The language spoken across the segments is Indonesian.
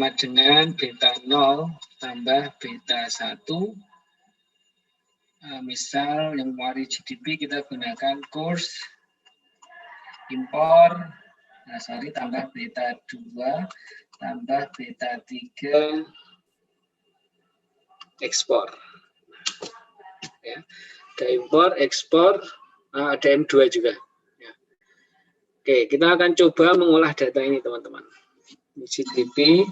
sama dengan beta 0 tambah beta 1. Misal yang mempengaruhi GDP kita gunakan kurs impor, tambah beta 2 tambah beta 3 ekspor. Ya. Ada impor, ekspor, ada M2 juga. Ya. Oke, kita akan coba mengolah data ini teman-teman. GDP,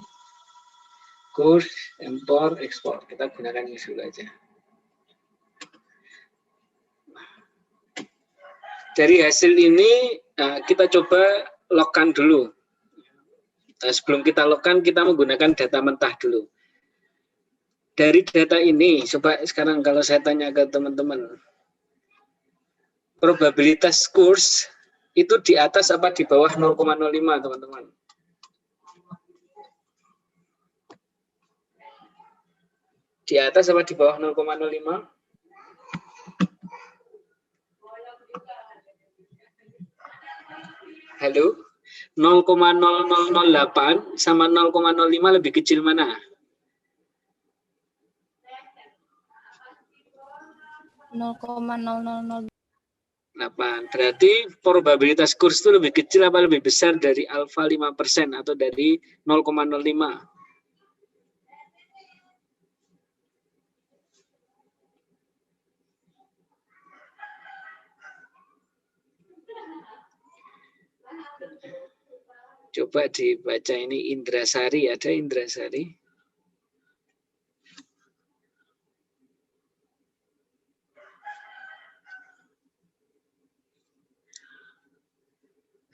kurs, impor, ekspor. Kita gunakan ini dulu aja. Dari hasil ini kita coba logkan dulu. Sebelum kita logkan, kita menggunakan data mentah dulu. Dari data ini, coba sekarang kalau saya tanya ke teman-teman, probabilitas kurs itu di atas apa di bawah 0,05 teman-teman? Di atas apa di bawah 0,05? Halo? 0,0008 sama 0,05 lebih kecil mana? 0,0008. Berarti probabilitas kurs itu lebih kecil apa lebih besar dari alfa 5% atau dari 0,05? Coba dibaca ini Indrasari, ada Indrasari?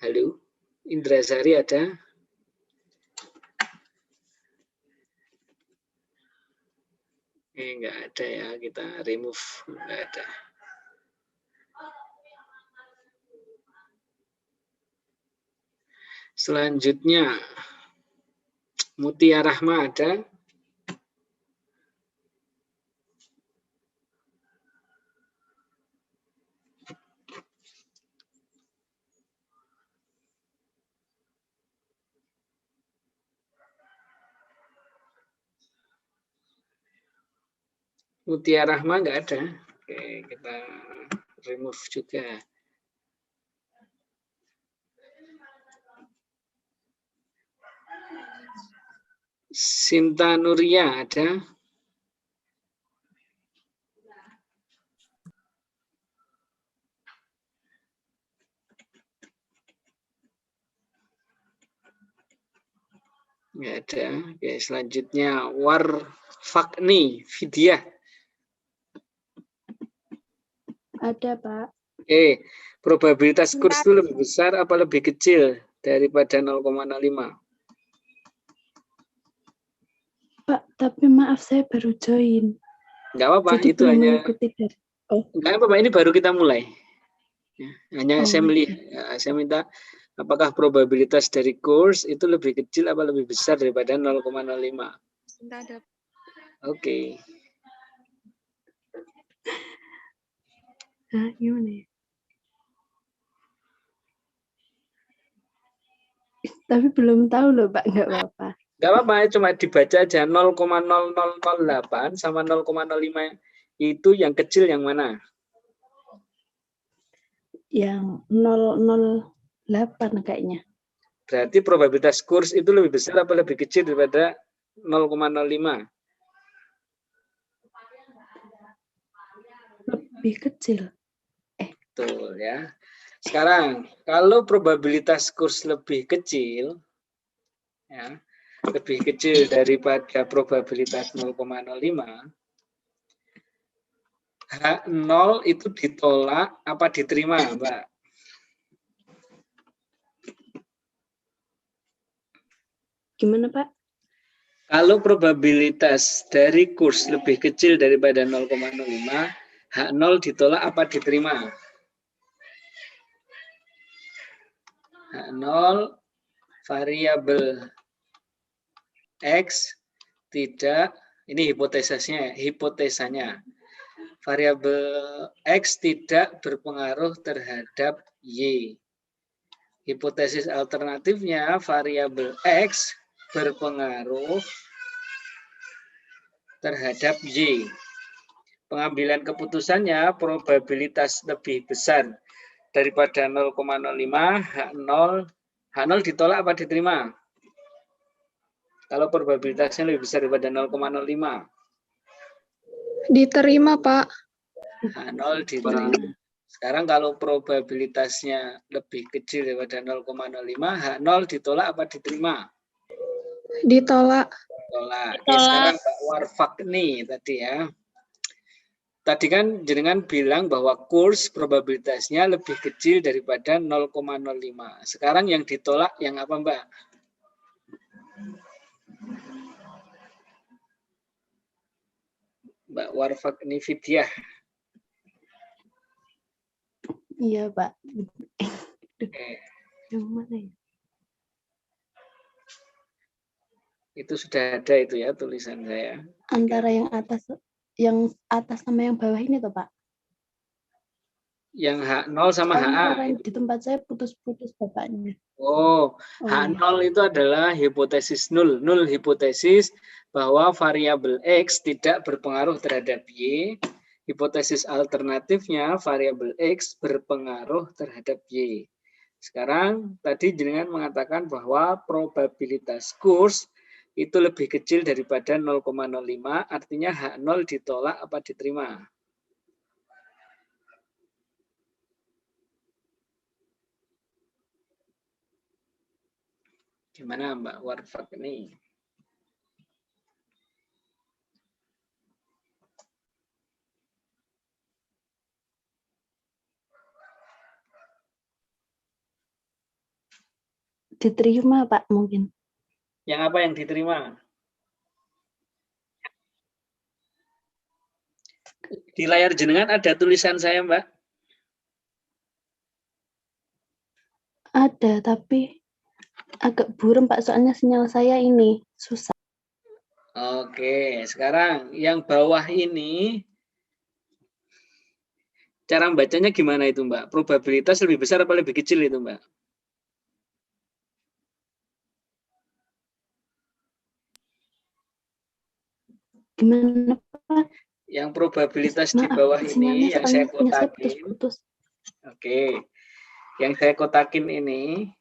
Halo, Indrasari ada? Enggak ada ya, kita remove, enggak ada. Selanjutnya, Mutia Rahma ada? Mutia Rahma enggak ada. Oke, kita remove juga. Sinta Nuria ada? Enggak ada. Oke, selanjutnya Warfakni Vidya. Ada, Pak. Probabilitas kurs itu lebih besar apa lebih kecil daripada 0,05? Pak, tapi maaf saya baru join. Enggak apa-apa, jadi itu hanya enggak apa-apa, ini baru kita mulai. Ya, hanya saya melihat, saya minta apakah probabilitas dari kurs itu lebih kecil apa lebih besar daripada 0,05? Tidak ada. Oke. Nah, gimana ya? Tapi belum tahu loh, Pak, nggak apa-apa. Nggak apa-apa, cuma dibaca aja 0,0008 sama 0,05 itu yang kecil yang mana? Yang 008 kayaknya. Berarti probabilitas kurs itu lebih besar apa lebih kecil daripada 0,05? Lebih kecil. Betul ya. Sekarang kalau probabilitas kurs lebih kecil, ya, lebih kecil daripada probabilitas 0,05, H0 itu ditolak apa diterima, Mbak? Gimana, Pak? Kalau probabilitas dari kurs lebih kecil daripada 0,05, H0 ditolak apa diterima? H0 variabel X tidak, ini hipotesanya. Variabel X tidak berpengaruh terhadap Y. Hipotesis alternatifnya variabel X berpengaruh terhadap Y. Pengambilan keputusannya probabilitas lebih besar daripada 0,05, H0 ditolak apa diterima? Kalau probabilitasnya lebih besar daripada 0,05. Diterima, Pak. H0 diterima. Sekarang kalau probabilitasnya lebih kecil daripada 0,05, H0 ditolak apa diterima? Ditolak. Ditolak. Oke, sekarang Pak Warfak nih tadi ya. Tadi kan jenengan bilang bahwa kurs probabilitasnya lebih kecil daripada 0,05. Sekarang yang ditolak yang apa, Mbak? Mbak Warfak Nifidyah. Iya, Pak. Oke. Yang mana ya? Itu sudah ada itu ya tulisan saya. Antara yang atas sama yang bawah ini toh, Pak. Yang H0 sama Antara HA. yang di tempat saya putus-putus bapaknya. Oh, H0 itu adalah hipotesis nul. Nul hipotesis bahwa variabel X tidak berpengaruh terhadap Y. Hipotesis alternatifnya variabel X berpengaruh terhadap Y. Sekarang tadi jenengan mengatakan bahwa probabilitas kurs itu lebih kecil daripada 0,05, artinya H0 ditolak apa diterima? Gimana Mbak Warfak ini? Diterima, Pak, mungkin. Yang apa yang diterima? Di layar jenengan ada tulisan saya, Mbak? Ada, tapi agak buram, Pak, soalnya sinyal saya ini susah. Oke, sekarang yang bawah ini cara bacanya gimana itu, Mbak? Probabilitas lebih besar apa lebih kecil itu, Mbak? Gimana, Pak? Yang probabilitas di Maaf, bawah sinyalnya ini yang saya kotakin. putus-putus. Oke, yang saya kotakin ini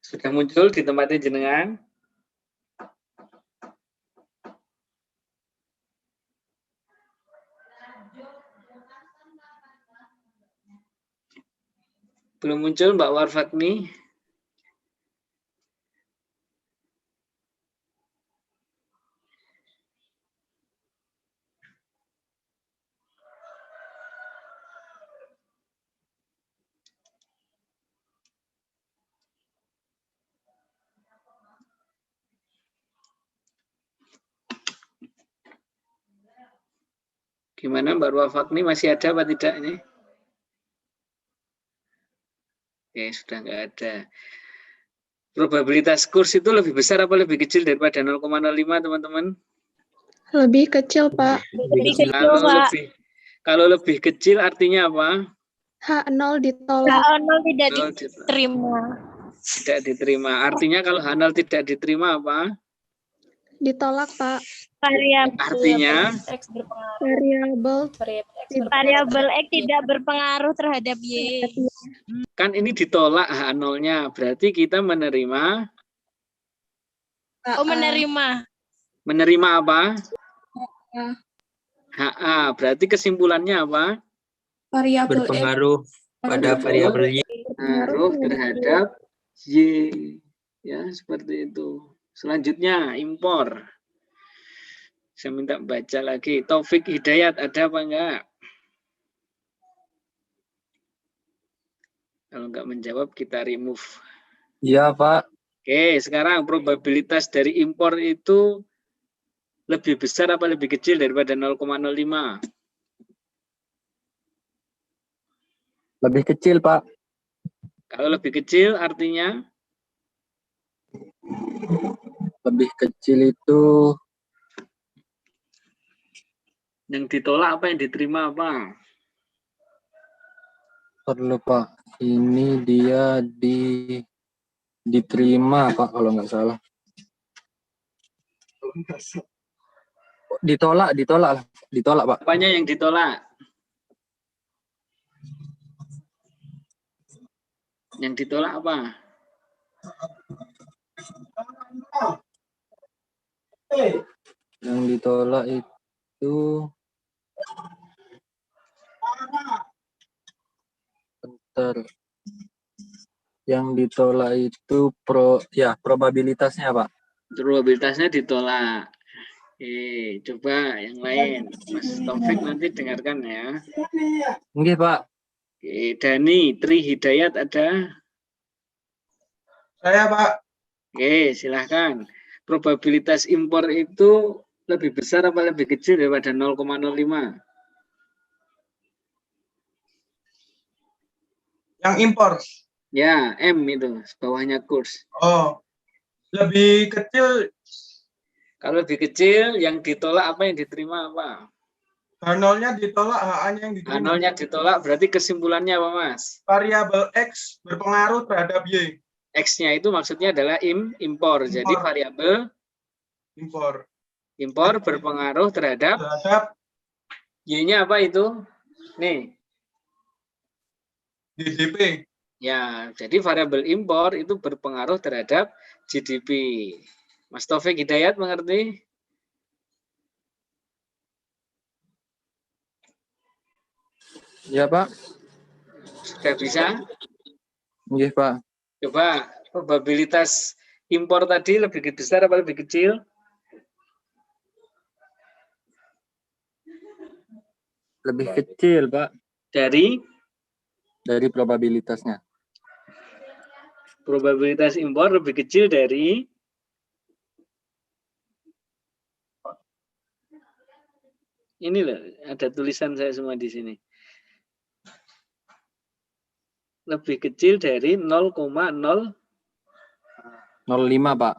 sudah muncul di tempatnya jenengan. Belum muncul Mbak Warfatni? Gimana Mbak Warfatni, masih ada apa tidak ini? Oke, sudah nggak ada. Probabilitas kurs itu lebih besar apa lebih kecil daripada 0,05, teman-teman? Lebih kecil, Pak. Kalau lebih kecil artinya apa? H0 ditolak. H0 tidak diterima. Tidak diterima. Artinya kalau H0 tidak diterima apa? Ditolak, Pak. Artinya Variabel X tidak berpengaruh terhadap Y. kan ini ditolak H0-nya. Berarti kita menerima. Oh, menerima. Menerima apa? HA. Berarti kesimpulannya apa? Variabel berpengaruh pada variabel Y. Berpengaruh terhadap Y. Ya, seperti itu. Selanjutnya, impor. Saya minta baca lagi. Taufik Hidayat, ada apa enggak? Kalau enggak menjawab, kita remove. Iya, Pak. Oke, sekarang probabilitas dari impor itu lebih besar apa lebih kecil daripada 0,05? Lebih kecil, Pak. Kalau lebih kecil artinya? Lebih kecil itu Yang ditolak apa, yang diterima apa? perlu, Pak. Ini dia Diterima, Pak, kalau nggak salah. Ditolak lah. Ditolak, Pak. Apanya yang ditolak? Yang ditolak apa? Yang ditolak itu bentar. Yang ditolak itu probabilitasnya, Pak. Probabilitasnya ditolak. Oke, coba yang lain. Mas Taufik nanti dengarkan ya. Nggih, Pak. Oke, Dani, Tri Hidayat ada? Saya, Pak. Oke, silahkan. Probabilitas impor itu lebih besar apa lebih kecil daripada 0,05? Yang impor. Ya, M itu, bawahnya kurs. Oh, lebih kecil. Kalau lebih kecil, yang ditolak apa yang diterima apa? H0-nya ditolak, HA-nya yang diterima. H0-nya ditolak, berarti kesimpulannya apa, Mas? Variabel X berpengaruh terhadap Y. X-nya itu maksudnya adalah impor. Jadi variabel impor berpengaruh terhadap Y-nya apa itu? Nih. GDP. Ya, jadi variabel impor itu berpengaruh terhadap GDP. Mas Taufik Hidayat mengerti? Ya, Pak. Sudah bisa? Nggih, Pak. Coba probabilitas impor tadi lebih besar apa lebih kecil? Lebih kecil, Pak. Dari probabilitasnya. Probabilitas impor lebih kecil dari ini loh, ada tulisan saya semua di sini. Lebih kecil dari 0,005, Pak.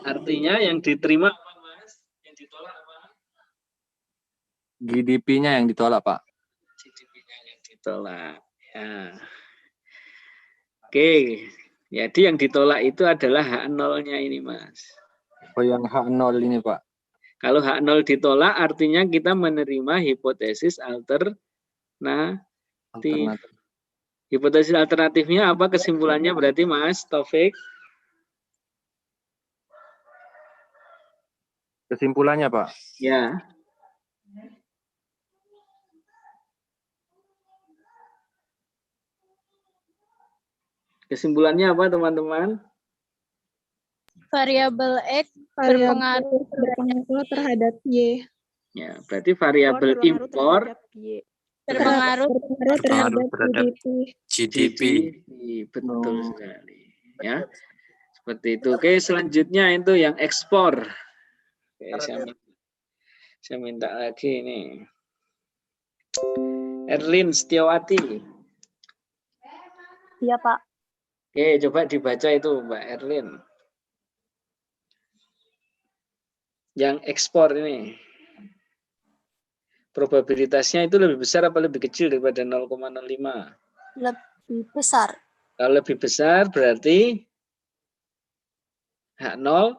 Artinya yang diterima apa, Mas? Yang ditolak apa? GDP-nya yang ditolak, Pak. GDP-nya yang ditolak. Ya. Oke. Jadi yang ditolak itu adalah H0-nya ini, Mas. Oh, yang H0 ini, Pak. Kalau H0 ditolak, artinya kita menerima hipotesis alternatif. Hipotesis alternatifnya apa kesimpulannya berarti, Mas Taufik? Kesimpulannya, Pak? Ya. Kesimpulannya apa, teman-teman? Variabel X berpengaruh terhadap Y. Ya, berarti variabel impor berpengaruh terhadap GDP. Betul sekali. Ya, seperti itu. Oke, selanjutnya itu yang ekspor. Oke, saya minta lagi ini. Erlin Setiawati. Iya, Pak. Oke, coba dibaca itu, Mbak Erlin. Yang ekspor ini. Probabilitasnya itu lebih besar apa lebih kecil daripada 0,05? Lebih besar. Kalau lebih besar berarti H0.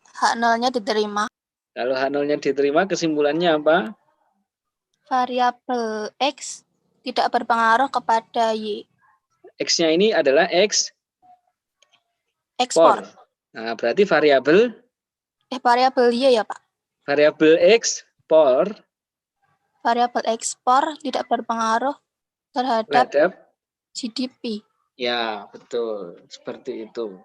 H0-nya diterima. Kalau H0-nya diterima, kesimpulannya apa? Variabel X tidak berpengaruh kepada Y. X-nya ini adalah Ekspor. Nah, berarti variabel Y ya, Pak. Variabel ekspor. Variabel ekspor tidak berpengaruh terhadap GDP. Ya, betul. Seperti itu.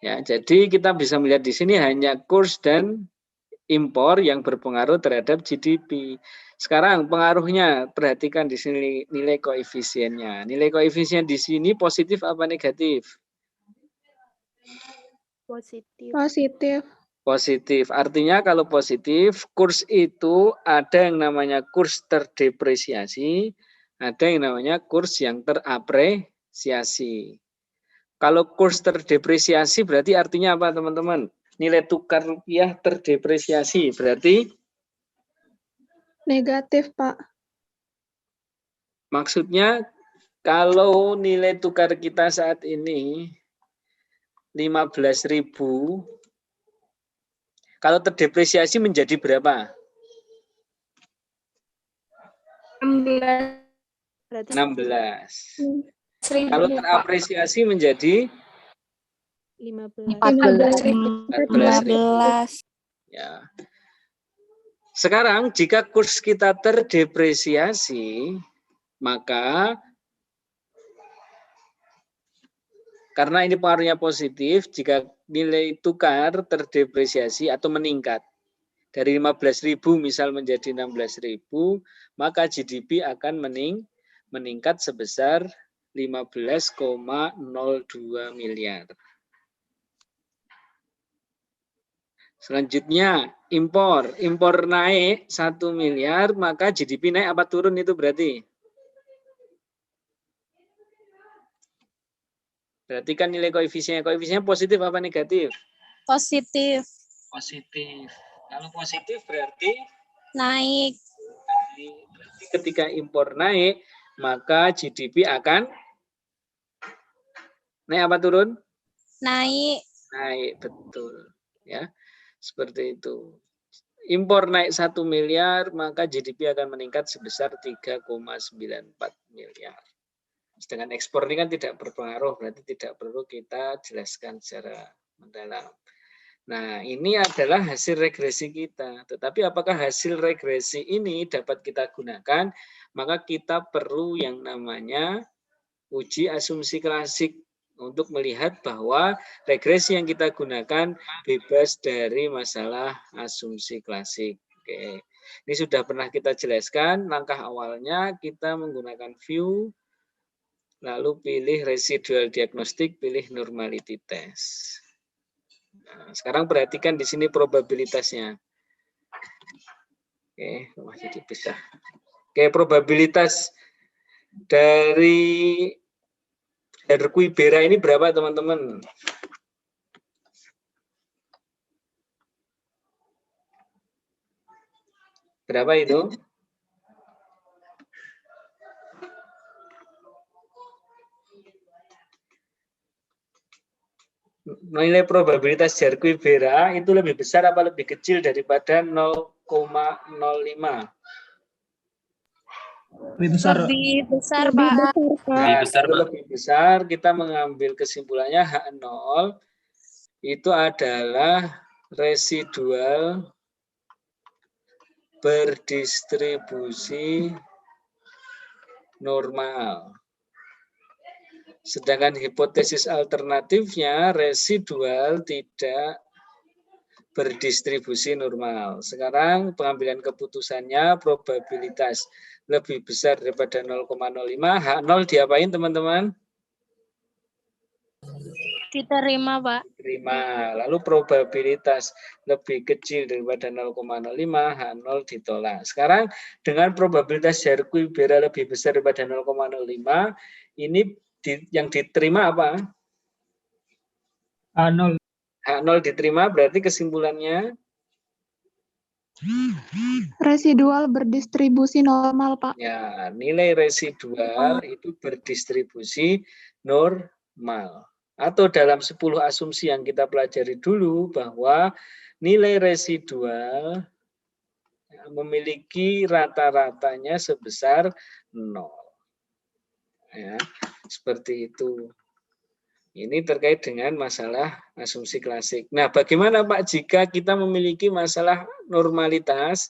Ya, jadi kita bisa melihat di sini hanya kurs dan impor yang berpengaruh terhadap GDP. Sekarang pengaruhnya, perhatikan di sini nilai koefisiennya. Nilai koefisien di sini positif apa negatif? Positif. Positif. Artinya kalau positif, kurs itu ada yang namanya kurs terdepresiasi, ada yang namanya kurs yang terapresiasi. Kalau kurs terdepresiasi berarti artinya apa, teman-teman? Nilai tukar rupiah terdepresiasi berarti negatif, Pak. maksudnya Kalau nilai tukar kita saat ini 15.000, kalau terdepresiasi menjadi berapa? 16. 16. Kalau terapresiasi menjadi 15. 14. ya. Sekarang jika kurs kita terdepresiasi, maka karena ini pengaruhnya positif, jika nilai tukar terdepresiasi atau meningkat dari 15.000 misal menjadi 16.000, maka GDP akan meningkat sebesar 15,02 miliar. Selanjutnya, impor. Impor naik 1 miliar, maka GDP naik apa turun itu berarti? Berarti kan nilai koefisiennya positif apa negatif? Positif. Positif. Kalau positif berarti Naik. berarti ketika impor naik, maka GDP akan naik apa turun? Naik. Naik, betul. Ya, seperti itu. Impor naik 1 miliar, maka GDP akan meningkat sebesar 3,94 miliar. Sedangkan ekspor ini kan tidak berpengaruh, berarti tidak perlu kita jelaskan secara mendalam. Nah, ini adalah hasil regresi kita. Tetapi apakah hasil regresi ini dapat kita gunakan? Maka kita perlu yang namanya uji asumsi klasik untuk melihat bahwa regresi yang kita gunakan bebas dari masalah asumsi klasik. Oke. Ini sudah pernah kita jelaskan. Langkah awalnya kita menggunakan view, lalu pilih residual diagnostik, pilih normality test. Nah, sekarang perhatikan di sini probabilitasnya. Oke, jadi bisa. Oke, probabilitas dari Hercuibera ini berapa, teman-teman? Berapa itu? Nilai probabilitas Hercuibera itu lebih besar apa lebih kecil daripada 0,05? Lebih besar. Lebih besar, Pak. Nah, lebih besar, kita mengambil kesimpulannya H0 itu adalah residual berdistribusi normal. Sedangkan hipotesis alternatifnya residual tidak berdistribusi normal. Sekarang pengambilan keputusannya probabilitas lebih besar daripada 0,05. H0 diapain, teman-teman? Diterima, Pak. Diterima. Lalu probabilitas lebih kecil daripada 0,05, H0 ditolak. Sekarang dengan probabilitas Hercuibera lebih besar daripada 0,05, ini yang diterima apa? H0. H0 diterima berarti kesimpulannya Residual berdistribusi normal, Pak. ya, nilai residual itu berdistribusi normal. Atau dalam 10 asumsi yang kita pelajari dulu bahwa nilai residual memiliki rata-ratanya sebesar 0. Ya, seperti itu. Ini terkait dengan masalah asumsi klasik. Nah, bagaimana Pak jika kita memiliki masalah normalitas?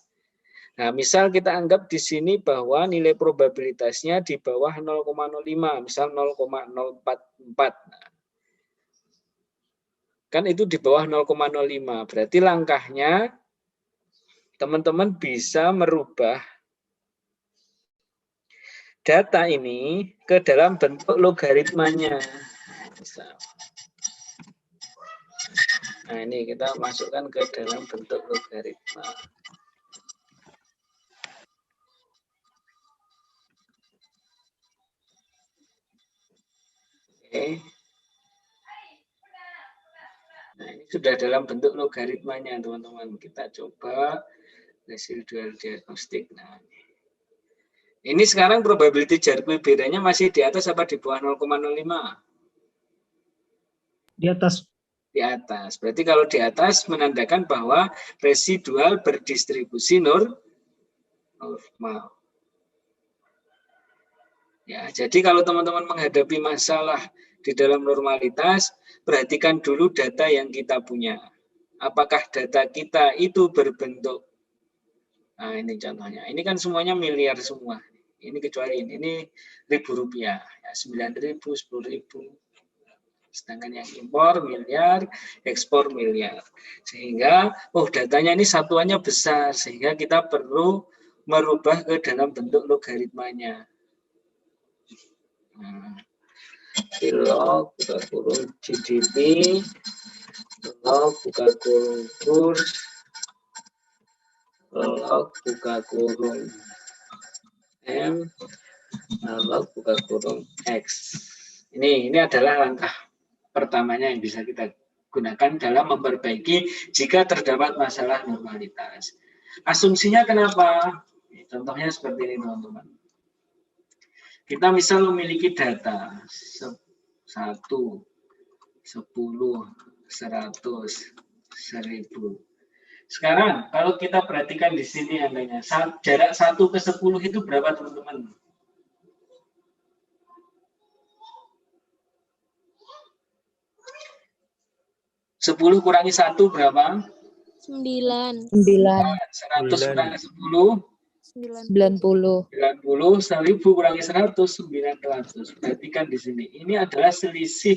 Nah, misal kita anggap di sini bahwa nilai probabilitasnya di bawah 0,05, misal 0,044. Kan itu di bawah 0,05. Berarti langkahnya teman-teman bisa merubah data ini ke dalam bentuk logaritmanya. Nah, ini kita masukkan ke dalam bentuk logaritma. Oke. Nah, ini sudah dalam bentuk logaritmanya, teman-teman. Kita coba residual diagnostik. Nah, Ini sekarang probability Jarquier-Bierre-nya masih di atas apa di bawah 0,05? Di atas. Di atas. Berarti kalau di atas menandakan bahwa residual berdistribusi normal. Ya, jadi kalau teman-teman menghadapi masalah di dalam normalitas, perhatikan dulu data yang kita punya. Apakah data kita itu berbentuk, nah ini contohnya, ini kan semuanya miliar semua. Ini kecuali ini Rp1.000, ya, 9.000, 10.000. Sedangkan yang impor miliar, ekspor miliar. Sehingga, datanya ini satuannya besar, sehingga kita perlu merubah ke dalam bentuk logaritmanya. Nah, log buka kurung GDP, log buka kurung kurs, log buka kurung M, log buka kurung X. Ini adalah langkah pertamanya yang bisa kita gunakan dalam memperbaiki jika terdapat masalah normalitas. Asumsinya kenapa? Contohnya seperti ini, teman-teman. Kita misal memiliki data 1, 10, 100, 1000. Sekarang kalau kita perhatikan di sini andainya jarak 1 ke 10 itu berapa, teman-teman? 10 kurangi 1 berapa? 9. 9. 100 kurangi 10? 90. 90. 1000 kurangi 100, 900. Perhatikan di sini. Ini adalah selisih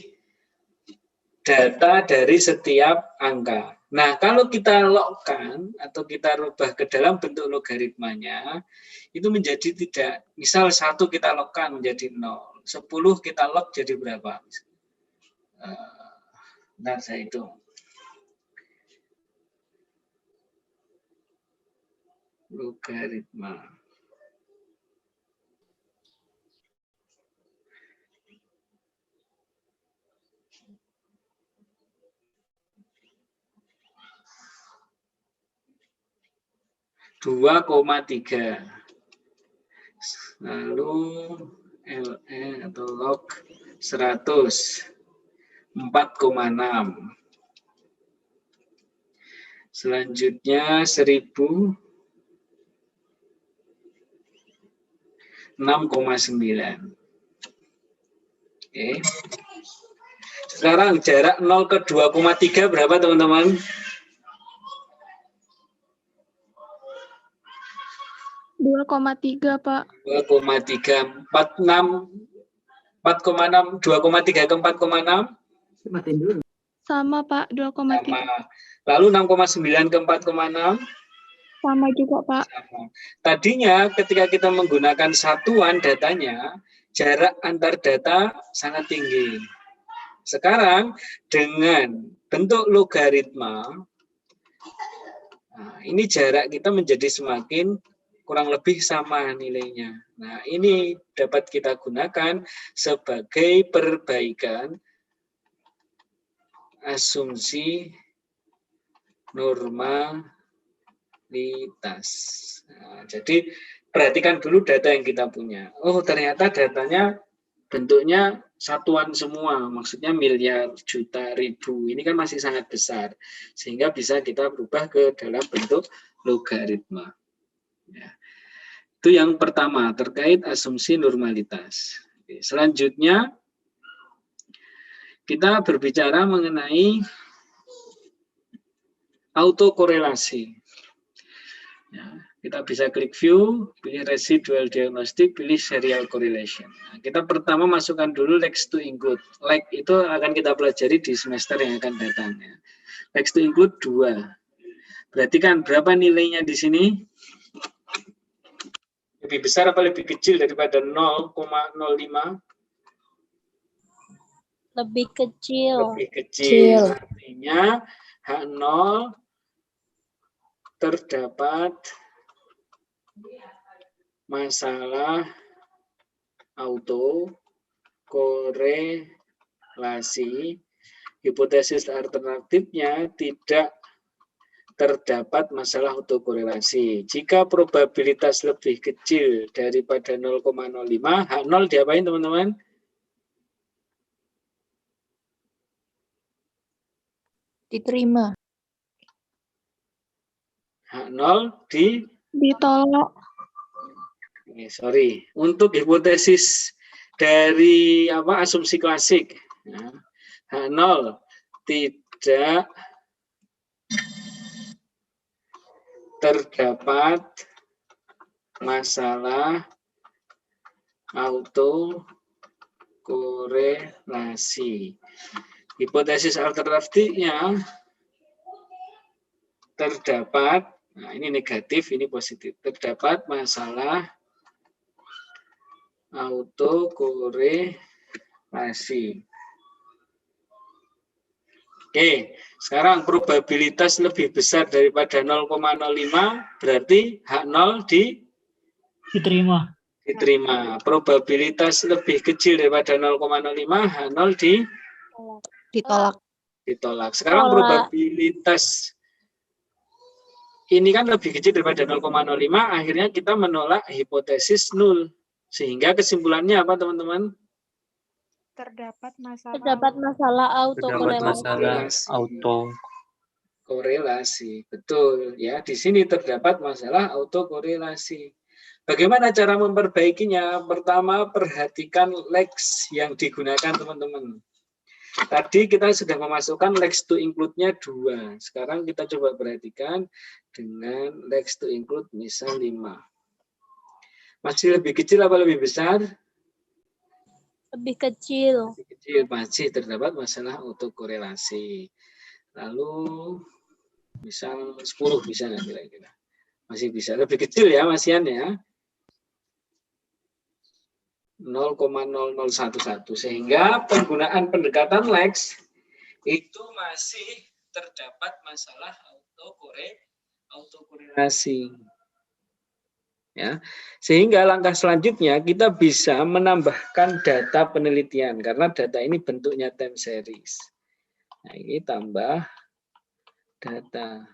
data dari setiap angka. Nah, kalau kita logkan atau kita rubah ke dalam bentuk logaritmanya, itu menjadi tidak, misal 1 kita logkan menjadi 0, 10 kita log jadi berapa? Bentar saya hitung. Logaritma. (2,3). Lalu LE atau log 100. 4,6. Selanjutnya 1000. 6,9. Oke. Sekarang jarak 0 ke 2,3 berapa, teman-teman? 2,3, Pak. 2,3. 4,6. 2,3 ke 4,6? Sama, Pak. 2,3. Sama. Lalu 6,9 ke 4,6? Sama juga, Pak. Sama. Tadinya ketika kita menggunakan satuan datanya, jarak antar data sangat tinggi. Sekarang dengan bentuk logaritma, nah, ini jarak kita menjadi semakin kurang lebih sama nilainya. Nah, ini dapat kita gunakan sebagai perbaikan asumsi normalitas. Nah, jadi perhatikan dulu data yang kita punya. Oh, ternyata datanya bentuknya satuan semua, maksudnya miliar, juta, ribu. Ini kan masih sangat besar, sehingga bisa kita berubah ke dalam bentuk logaritma. Ya. Itu yang pertama, terkait asumsi normalitas. Oke, selanjutnya, kita berbicara mengenai autokorelasi. Ya, kita bisa klik view, pilih residual diagnostic, pilih serial correlation. Nah, kita pertama masukkan dulu lex to include. Lex itu akan kita pelajari di semester yang akan datang. Ya. Lex to include 2. Perhatikan berapa nilainya di sini? Lebih besar apa lebih kecil daripada 0,05? Lebih kecil. Lebih kecil. Artinya H0 terdapat masalah autokorelasi. Hipotesis alternatifnya tidak terdapat masalah autokorelasi. Jika probabilitas lebih kecil daripada 0,05, H0 diapain teman-teman? Diterima. H0 Ditolak. sorry. Untuk hipotesis dari asumsi klasik, ya, H0 tidak terdapat masalah autokorelasi. Hipotesis alternatifnya terdapat, nah ini negatif, ini positif, terdapat masalah autokorelasi. Oke, sekarang probabilitas lebih besar daripada 0,05 berarti H0 Diterima. diterima. Probabilitas lebih kecil daripada 0,05 H0 Ditolak. ditolak. Sekarang probabilitas ini kan lebih kecil daripada 0,05, akhirnya kita menolak hipotesis 0. Sehingga kesimpulannya apa teman-teman? Terdapat Terdapat masalah autokorelasi. Korelasi, betul ya. Di sini terdapat masalah autokorelasi. Bagaimana cara memperbaikinya? Pertama, perhatikan lex yang digunakan teman-teman. Tadi kita sudah memasukkan lex to include-nya 2. Sekarang kita coba perhatikan dengan lex to include misal 5. Masih lebih kecil apa lebih besar? Lebih kecil. Lebih kecil, masih terdapat masalah autokorelasi. Lalu misal 10 bisa nggak kira-kira? Masih bisa, lebih kecil ya masihan ya. 0,0011, sehingga penggunaan pendekatan lex itu masih terdapat masalah autokorelasi. Ya, sehingga langkah selanjutnya kita bisa menambahkan data penelitian karena data ini bentuknya time series. Nah, ini tambah data.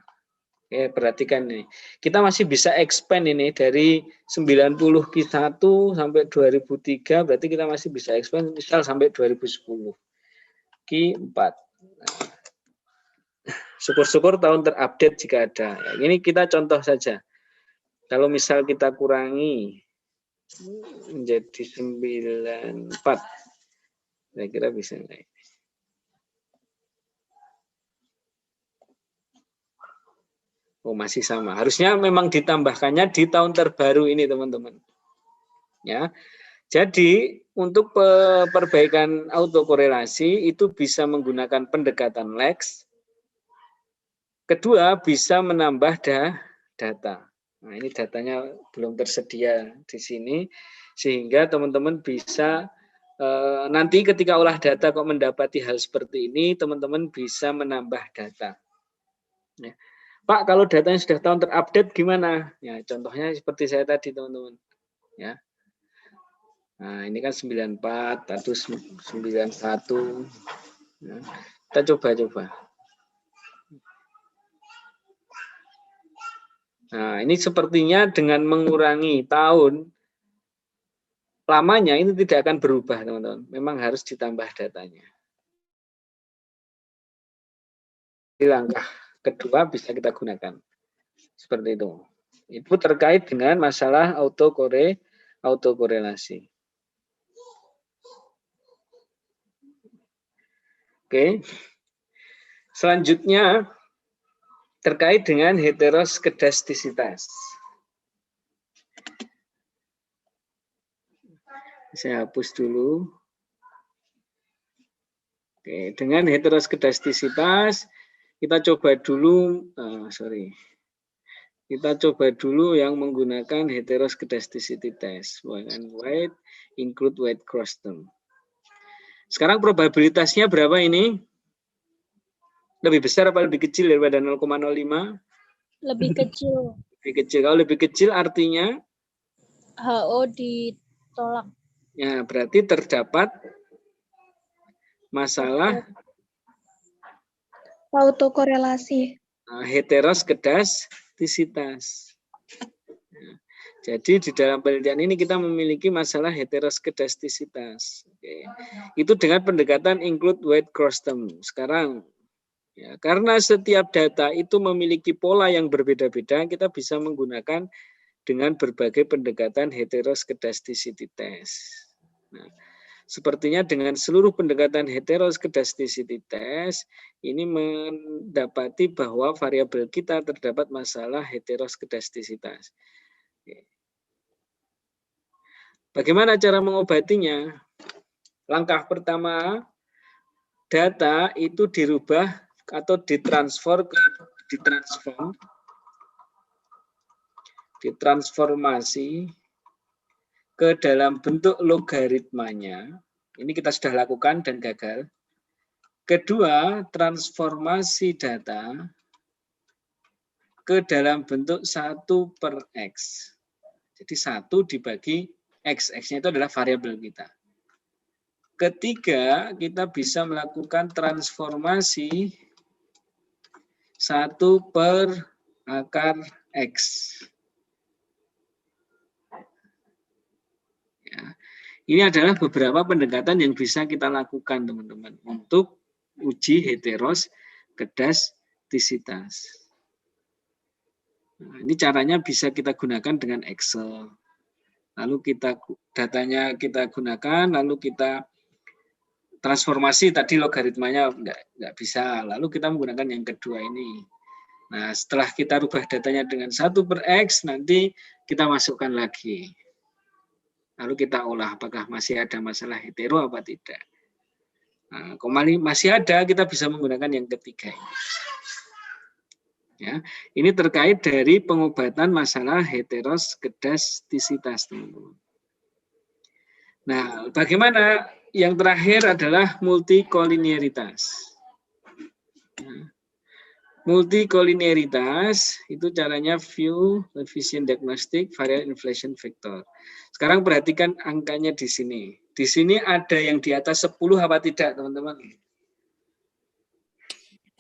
Oke, perhatikan nih. Kita masih bisa expand ini dari 90 Q1 sampai 2003, berarti kita masih bisa expand misal sampai 2010. Q4. Syukur-syukur tahun terupdate jika ada. Ya, ini kita contoh saja. Kalau misal kita kurangi menjadi 94, saya kira bisa naik. Oh, masih sama. Harusnya memang ditambahkannya di tahun terbaru ini, teman-teman. Ya. Jadi, untuk perbaikan autokorelasi itu bisa menggunakan pendekatan lex. Kedua, bisa menambah data. Nah, ini datanya belum tersedia di sini, sehingga teman-teman bisa nanti ketika olah data kok mendapati hal seperti ini, teman-teman bisa menambah data. Ya. Pak, kalau datanya sudah tahun terupdate gimana? Ya, contohnya seperti saya tadi, teman-teman. Ya. Nah, ini kan 94 atau 91. Ya. Kita coba-coba. Nah, ini sepertinya dengan mengurangi tahun lamanya ini tidak akan berubah, teman-teman. Memang harus ditambah datanya. Di langkah kedua bisa kita gunakan. Seperti itu. Itu terkait dengan masalah autokorelasi. Oke. Selanjutnya terkait dengan heteroskedastisitas. Saya hapus dulu. Oke, dengan heteroskedastisitas kita coba dulu, kita coba dulu yang menggunakan heteroskedasticity test, white and white, include white cross term. Sekarang probabilitasnya berapa ini? Lebih besar apa lebih kecil daripada 0,05? Lebih kecil. Lebih kecil. Kalau lebih kecil artinya? HO ditolak. Ya, berarti terdapat masalah autokorelasi. heteroskedastisitas. Jadi di dalam penelitian ini kita memiliki masalah heteroskedastisitas. Oke. Itu dengan pendekatan include weight cross term. Sekarang, ya, karena setiap data itu memiliki pola yang berbeda-beda, kita bisa menggunakan dengan berbagai pendekatan heteroskedasticity test. Nah, sepertinya dengan seluruh pendekatan heteroskedasticity test, ini mendapati bahwa variabel kita terdapat masalah heteroskedastisitas. Bagaimana cara mengobatinya? Langkah pertama, data itu dirubah atau ditransformasi ke dalam bentuk logaritmanya. Ini kita sudah lakukan dan gagal. Kedua, transformasi data ke dalam bentuk 1/X. Jadi 1 dibagi X. X-nya itu adalah variabel kita. Ketiga, kita bisa melakukan transformasi 1/X. Ya. Ini adalah beberapa pendekatan yang bisa kita lakukan, teman-teman, untuk uji heteroskedastisitas. Nah, ini caranya bisa kita gunakan dengan Excel. Lalu datanya kita gunakan, lalu kita transformasi tadi logaritmanya nggak bisa. Lalu kita menggunakan yang kedua ini. Nah, setelah kita rubah datanya dengan 1/X, nanti kita masukkan lagi. Lalu kita olah apakah masih ada masalah hetero apa tidak. Nah, kalau masih ada, kita bisa menggunakan yang ketiga ini. Ya, ini terkait dari pengobatan masalah heteroskedastisitas, teman-teman. Nah, bagaimana yang terakhir adalah multikolinearitas. Nah, multikolinearitas itu caranya view, efficient diagnostic, variable inflation factor. Sekarang perhatikan angkanya di sini. Di sini ada yang di atas 10 apa tidak, teman-teman?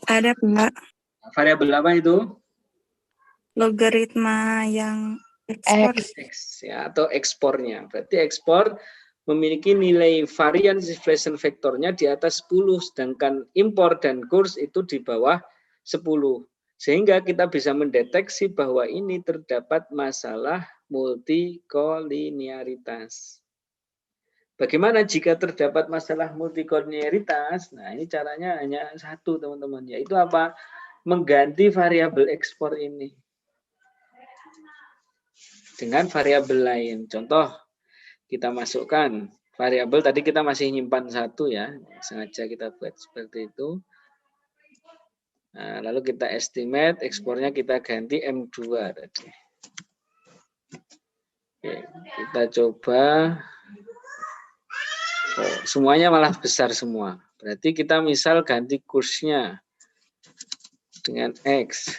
Ada, Pak. Variabel apa itu? Logaritma yang ekspor. X ya, atau ekspornya. Berarti ekspor memiliki nilai variance inflation factornya di atas 10, sedangkan impor dan kurs itu di bawah 10. Sehingga kita bisa mendeteksi bahwa ini terdapat masalah multikolinearitas. Bagaimana jika terdapat masalah multikolinearitas? Nah, ini caranya hanya satu, teman-teman, yaitu apa? Mengganti variabel ekspor ini dengan variabel lain. Contoh, kita masukkan variabel, tadi kita masih nyimpan satu ya, sengaja kita buat seperti itu. Nah, lalu kita estimate, ekspornya kita ganti M2 tadi. Oke, kita coba. Oh, semuanya malah besar semua. Berarti kita misal ganti kursnya dengan X.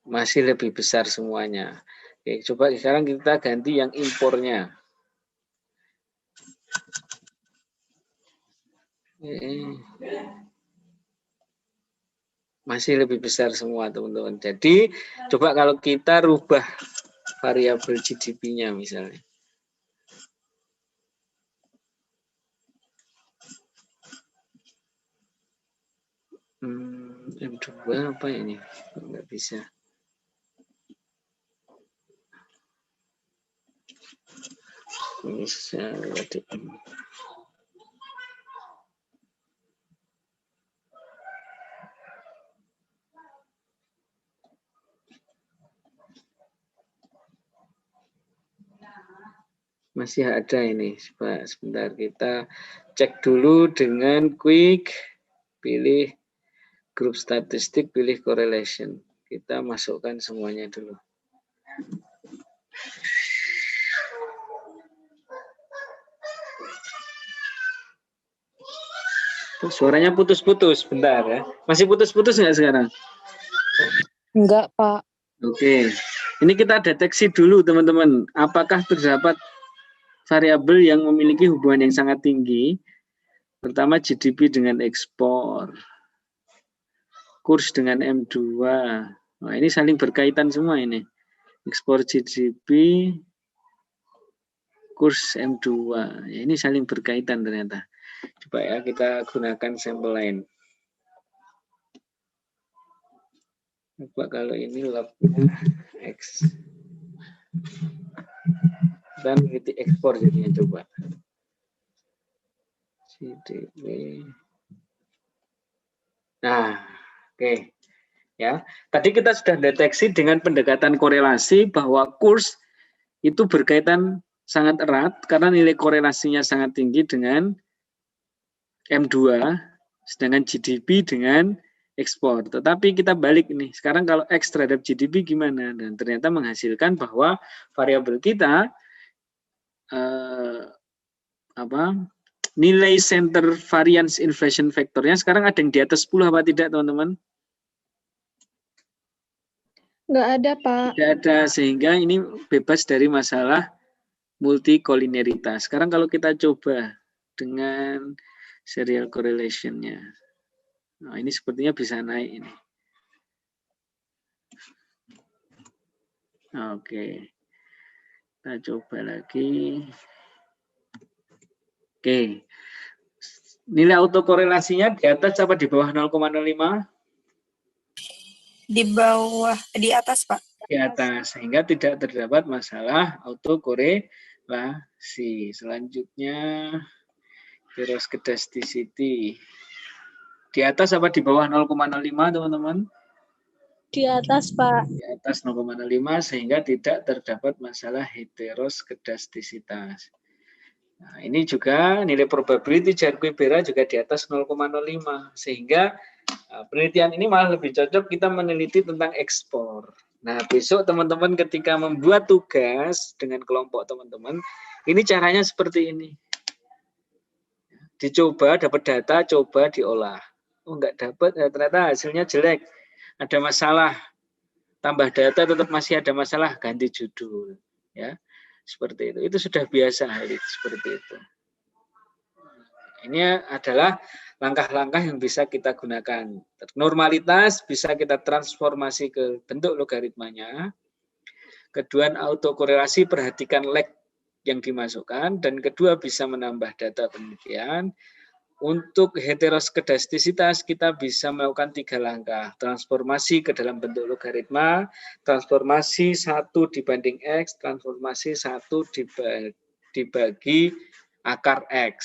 Masih lebih besar semuanya. Oke, coba sekarang kita ganti yang impornya. Masih lebih besar semua, teman-teman. Jadi coba kalau kita rubah variabel GDP-nya misalnya. M2 apa ini? Nggak bisa. Bisa tadi. Masih ada ini, sebentar kita cek dulu dengan quick, pilih grup statistik, pilih correlation. Kita masukkan semuanya dulu. Suaranya putus-putus, bentar ya. Masih putus-putus nggak sekarang? Enggak, Pak. Oke, ini kita deteksi dulu teman-teman. Apakah terdapat variabel yang memiliki hubungan yang sangat tinggi. Pertama GDP dengan ekspor, kurs dengan M2. Nah, ini saling berkaitan semua ini. Ekspor GDP, kurs M2. Ya, ini saling berkaitan ternyata. Coba ya kita gunakan sampel lain. Coba kalau ini lognya X. Dan mengikuti ekspor jadinya coba. GDP. Nah, oke. Ya, tadi kita sudah deteksi dengan pendekatan korelasi bahwa kurs itu berkaitan sangat erat karena nilai korelasinya sangat tinggi dengan M2, sedangkan GDP dengan ekspor. Tetapi kita balik nih, sekarang kalau X terhadap GDP gimana? Dan ternyata menghasilkan bahwa variabel kita nilai center variance inflation factornya sekarang ada yang di atas 10 apa tidak, teman-teman? Nggak ada, Pak. Tidak ada, sehingga ini bebas dari masalah multikoliniaritas. Sekarang kalau kita coba dengan serial correlation-nya. Nah, ini sepertinya bisa naik ini. Oke. Kita coba lagi. Oke. Nilai autokorelasinya di atas apa di bawah 0,05? Di bawah, di atas, Pak. Di atas, sehingga tidak terdapat masalah autokorelasi. Selanjutnya heteroskedasticity. Di atas apa di bawah 0,05, teman-teman? Di atas, Pak. Di atas 0,05, sehingga tidak terdapat masalah heteroskedastisitas. Nah, ini juga nilai probability Jarque-Bera juga di atas 0,05, sehingga penelitian ini malah lebih cocok kita meneliti tentang ekspor. Nah, besok teman-teman ketika membuat tugas dengan kelompok teman-teman, ini caranya seperti ini. Dicoba, dapat data, coba diolah. Oh, enggak dapat, ya, ternyata hasilnya jelek. Ada masalah. Tambah data tetap masih ada masalah, ganti judul. Ya, seperti itu. Itu sudah biasa seperti itu. Ini adalah langkah-langkah yang bisa kita gunakan. Normalitas bisa kita transformasi ke bentuk logaritmanya. Kedua, autokorelasi, perhatikan lag yang dimasukkan. Dan kedua, bisa menambah data demikian. Untuk heteroskedastisitas, kita bisa melakukan 3 langkah. Transformasi ke dalam bentuk logaritma, transformasi 1 dibanding X, transformasi 1 dibagi akar X.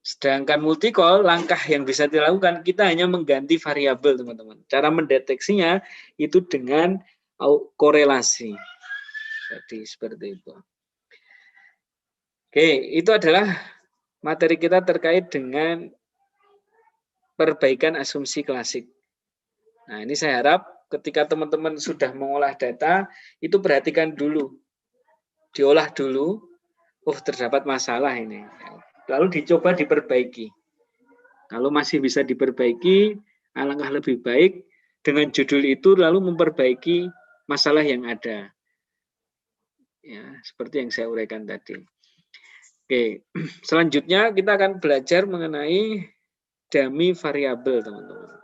Sedangkan multikol, langkah yang bisa dilakukan, kita hanya mengganti variabel, teman-teman. Cara mendeteksinya itu dengan korelasi. Jadi seperti itu. Oke, itu adalah materi kita terkait dengan perbaikan asumsi klasik. Nah, ini saya harap ketika teman-teman sudah mengolah data, itu perhatikan dulu. Diolah dulu, oh terdapat masalah ini. Lalu dicoba diperbaiki. Kalau masih bisa diperbaiki, alangkah lebih baik dengan judul itu lalu memperbaiki masalah yang ada. Ya, seperti yang saya uraikan tadi. Oke, selanjutnya kita akan belajar mengenai dummy variabel, teman-teman.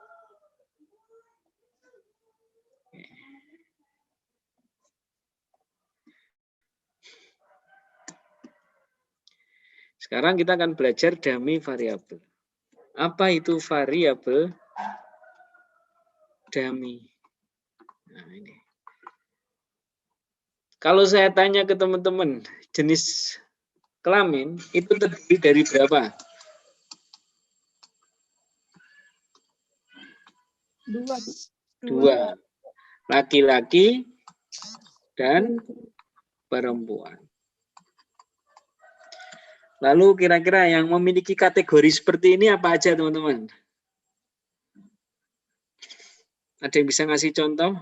Sekarang kita akan belajar dummy variabel. Apa itu variabel dummy? Nah, ini. Kalau saya tanya ke teman-teman, jenis kelamin itu terdiri dari berapa? 2. Laki-laki dan perempuan. Lalu kira-kira yang memiliki kategori seperti ini apa aja, teman-teman? Ada yang bisa ngasih contoh?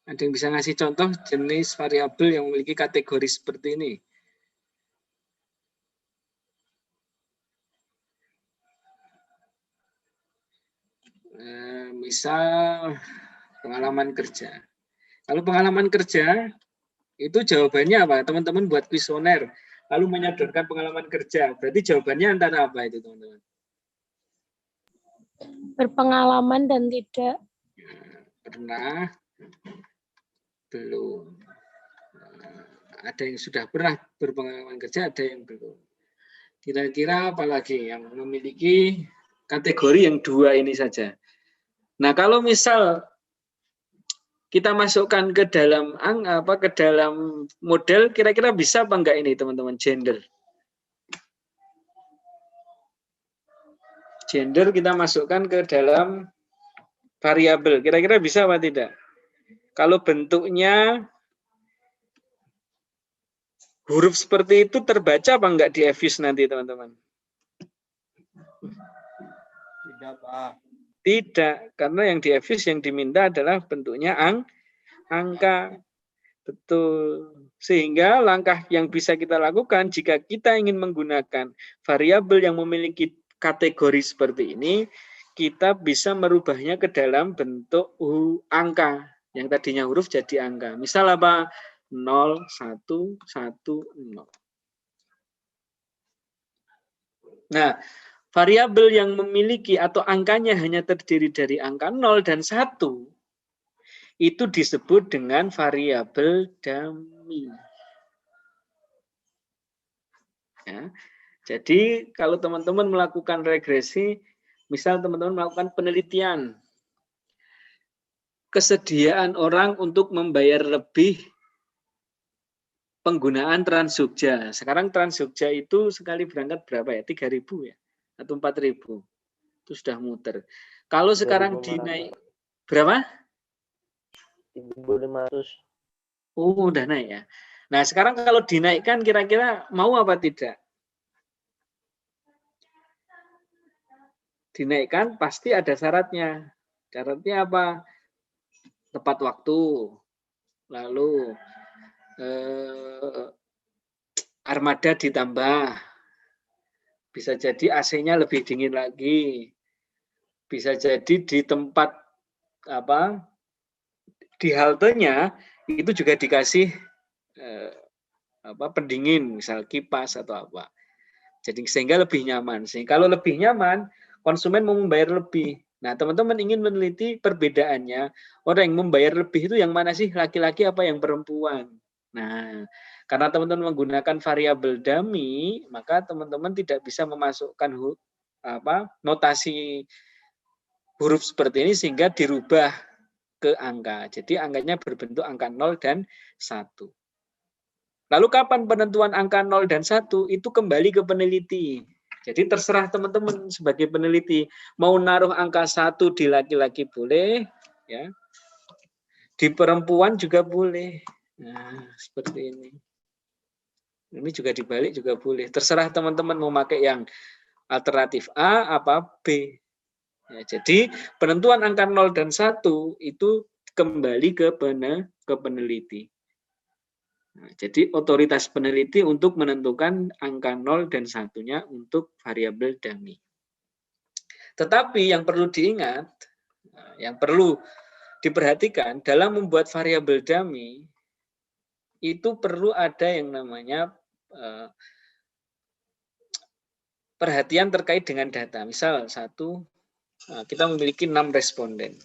Ada yang bisa ngasih contoh jenis variabel yang memiliki kategori seperti ini? Misal pengalaman kerja. Kalau pengalaman kerja itu jawabannya apa? Teman-teman buat kuesioner lalu menyodorkan pengalaman kerja. Berarti jawabannya antara apa itu, teman-teman? Berpengalaman dan tidak. Pernah, belum. Ada yang sudah pernah berpengalaman kerja, ada yang belum. Kira-kira apalagi yang memiliki kategori yang dua ini saja. Nah, kalau misal kita masukkan ke dalam ke dalam model, kira-kira bisa apa enggak ini, teman-teman? Gender. Gender kita masukkan ke dalam variabel. Kira-kira bisa apa tidak? Kalau bentuknya huruf seperti itu terbaca apa enggak di EVIS nanti, teman-teman? Tidak, Pak. Tidak, karena yang di EVIS yang diminta adalah bentuknya angka. Betul. Sehingga langkah yang bisa kita lakukan jika kita ingin menggunakan variabel yang memiliki kategori seperti ini, kita bisa merubahnya ke dalam bentuk angka. Yang tadinya huruf jadi angka. Misal apa? 0, 1, 1, 0. Nah, variabel yang memiliki atau angkanya hanya terdiri dari angka 0 dan 1, itu disebut dengan variabel dummy. Ya. Jadi kalau teman-teman melakukan regresi, misal teman-teman melakukan penelitian, kesediaan orang untuk membayar lebih penggunaan Trans Jogja. Sekarang Trans Jogja itu sekali berangkat berapa ya? 3.000 ya? Atau 4.000? Itu sudah muter. Kalau sekarang dinaik, berapa? 1.500. Oh, udah naik ya. Nah, sekarang kalau dinaikkan kira-kira mau apa tidak? Dinaikkan pasti ada syaratnya. Syaratnya apa? Tepat waktu. Lalu armada ditambah. Bisa jadi AC-nya lebih dingin lagi. Bisa jadi di tempat di haltenya itu juga dikasih pendingin, misal kipas atau apa. Jadi sehingga lebih nyaman. Sehingga kalau lebih nyaman, konsumen mau membayar lebih. Nah, teman-teman ingin meneliti perbedaannya, orang yang membayar lebih itu yang mana sih, laki-laki apa yang perempuan? Nah, karena teman-teman menggunakan variabel dummy, maka teman-teman tidak bisa memasukkan notasi huruf seperti ini sehingga dirubah ke angka. Jadi angkanya berbentuk angka 0 dan 1. Lalu kapan penentuan angka 0 dan 1? Itu kembali ke peneliti. Jadi terserah teman-teman sebagai peneliti. Mau naruh angka 1 di laki-laki boleh, ya. Di perempuan juga boleh. Nah, seperti ini. Ini juga dibalik juga boleh. Terserah teman-teman mau pakai yang alternatif A apa B. Ya, jadi penentuan angka 0 dan 1 itu kembali ke peneliti. Nah, jadi otoritas peneliti untuk menentukan angka 0 dan 1-nya untuk variabel dummy. Tetapi yang perlu diingat, yang perlu diperhatikan dalam membuat variabel dummy, itu perlu ada yang namanya perhatian terkait dengan data. Misal kita memiliki 6 responden.